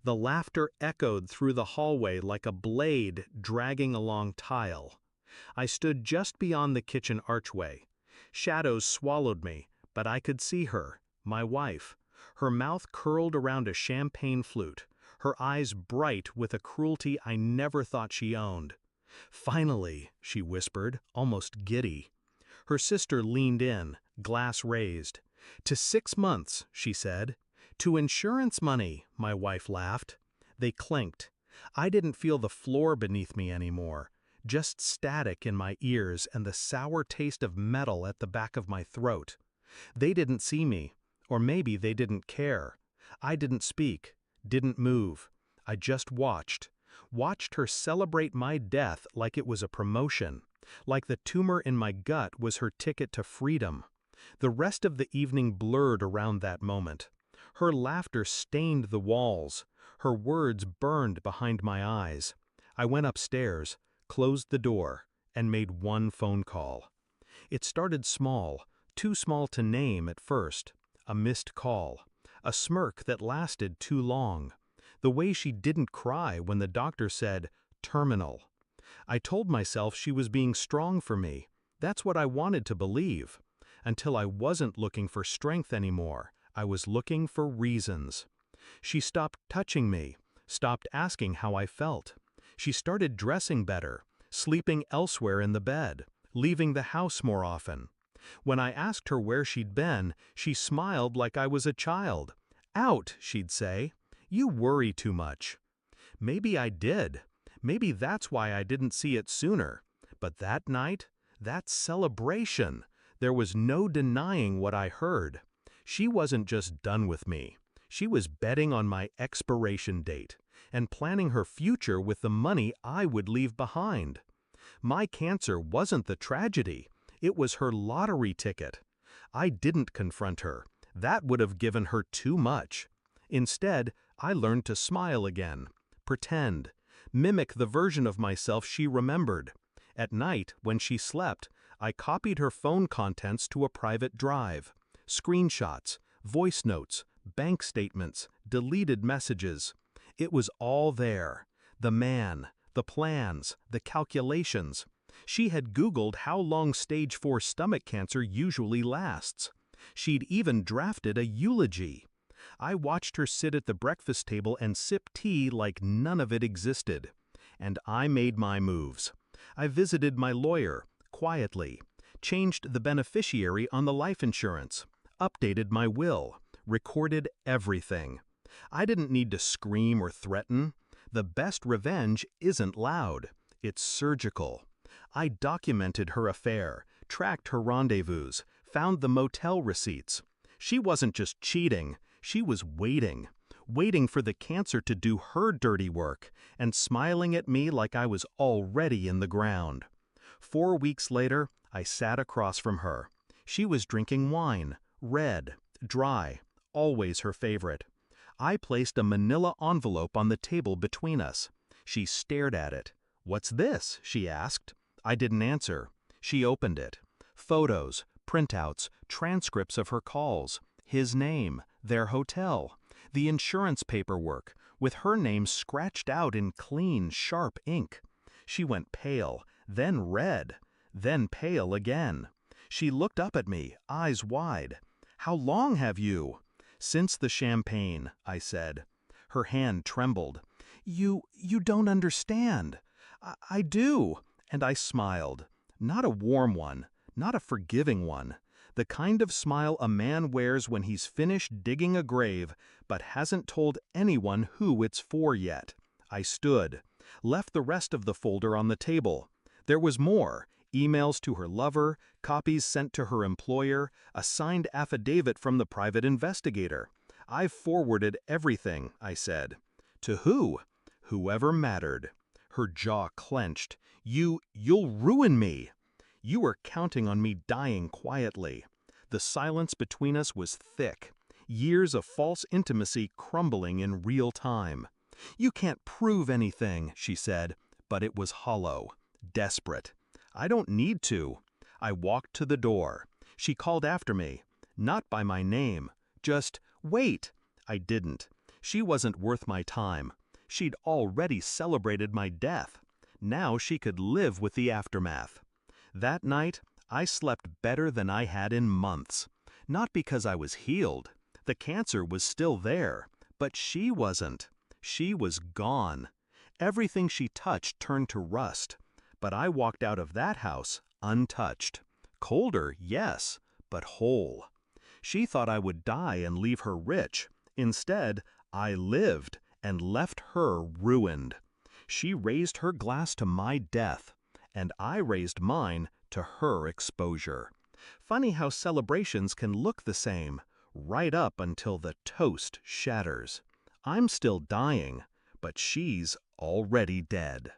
The laughter echoed through the hallway like a blade dragging along tile. I stood just beyond the kitchen archway. Shadows swallowed me, but I could see her, my wife, her mouth curled around a champagne flute, her eyes bright with a cruelty I never thought she owned. "Finally," she whispered, almost giddy. Her sister leaned in, glass raised. "To 6 months," she said. "To insurance money," my wife laughed. They clinked. I didn't feel the floor beneath me anymore, just static in my ears and the sour taste of metal at the back of my throat. They didn't see me, or maybe they didn't care. I didn't speak, didn't move. I just watched her celebrate my death like it was a promotion, like the tumor in my gut was her ticket to freedom. The rest of the evening blurred around that moment. Her laughter stained the walls. Her words burned behind my eyes. I went upstairs, closed the door, and made one phone call. It started small, too small to name at first. A missed call. A smirk that lasted too long. The way she didn't cry when the doctor said, "terminal." I told myself she was being strong for me. That's what I wanted to believe. Until I wasn't looking for strength anymore. I was looking for reasons. She stopped touching me, stopped asking how I felt. She started dressing better, sleeping elsewhere in the bed, leaving the house more often. When I asked her where she'd been, she smiled like I was a child. "Out," she'd say. "You worry too much." Maybe I did. Maybe that's why I didn't see it sooner. But that night, that celebration, there was no denying what I heard. She wasn't just done with me. She was betting on my expiration date and planning her future with the money I would leave behind. My cancer wasn't the tragedy. It was her lottery ticket. I didn't confront her. That would have given her too much. Instead, I learned to smile again, pretend, mimic the version of myself she remembered. At night, when she slept, I copied her phone contents to a private drive. Screenshots, voice notes, bank statements, deleted messages. It was all there. The man, the plans, the calculations. She had Googled how long stage 4 stomach cancer usually lasts. She'd even drafted a eulogy. I watched her sit at the breakfast table and sip tea like none of it existed. And I made my moves. I visited my lawyer, quietly, changed the beneficiary on the life insurance, updated my will, recorded everything. I didn't need to scream or threaten. The best revenge isn't loud. It's surgical. I documented her affair, tracked her rendezvous, found the motel receipts. She wasn't just cheating, she was waiting for the cancer to do her dirty work, and smiling at me like I was already in the ground. 4 weeks later, I sat across from her. She was drinking wine, red, dry, always her favorite. I placed a manila envelope on the table between us. She stared at it. "What's this?" she asked. I didn't answer. She opened it. Photos, printouts, transcripts of her calls, his name, their hotel, the insurance paperwork, with her name scratched out in clean, sharp ink. She went pale, then red, then pale again. She looked up at me, eyes wide. "How long have you?" "Since the champagne," I said. Her hand trembled. You don't understand." I do." And I smiled. Not a warm one, not a forgiving one. The kind of smile a man wears when he's finished digging a grave, but hasn't told anyone who it's for yet. I stood, left the rest of the folder on the table. There was more. Emails to her lover, copies sent to her employer, a signed affidavit from the private investigator. "I've forwarded everything," I said. "To who?" "Whoever mattered." Her jaw clenched. You'll ruin me." "You were counting on me dying quietly." The silence between us was thick. Years of false intimacy crumbling in real time. "You can't prove anything," she said, but it was hollow, desperate. "I don't need to." I walked to the door. She called after me, not by my name, just, "Wait." I didn't. She wasn't worth my time. She'd already celebrated my death. Now she could live with the aftermath. That night, I slept better than I had in months. Not because I was healed. The cancer was still there, but she wasn't. She was gone. Everything she touched turned to rust. But I walked out of that house untouched. Colder, yes, but whole. She thought I would die and leave her rich. Instead, I lived and left her ruined. She raised her glass to my death, and I raised mine to her exposure. Funny how celebrations can look the same, right up until the toast shatters. I'm still dying, but she's already dead.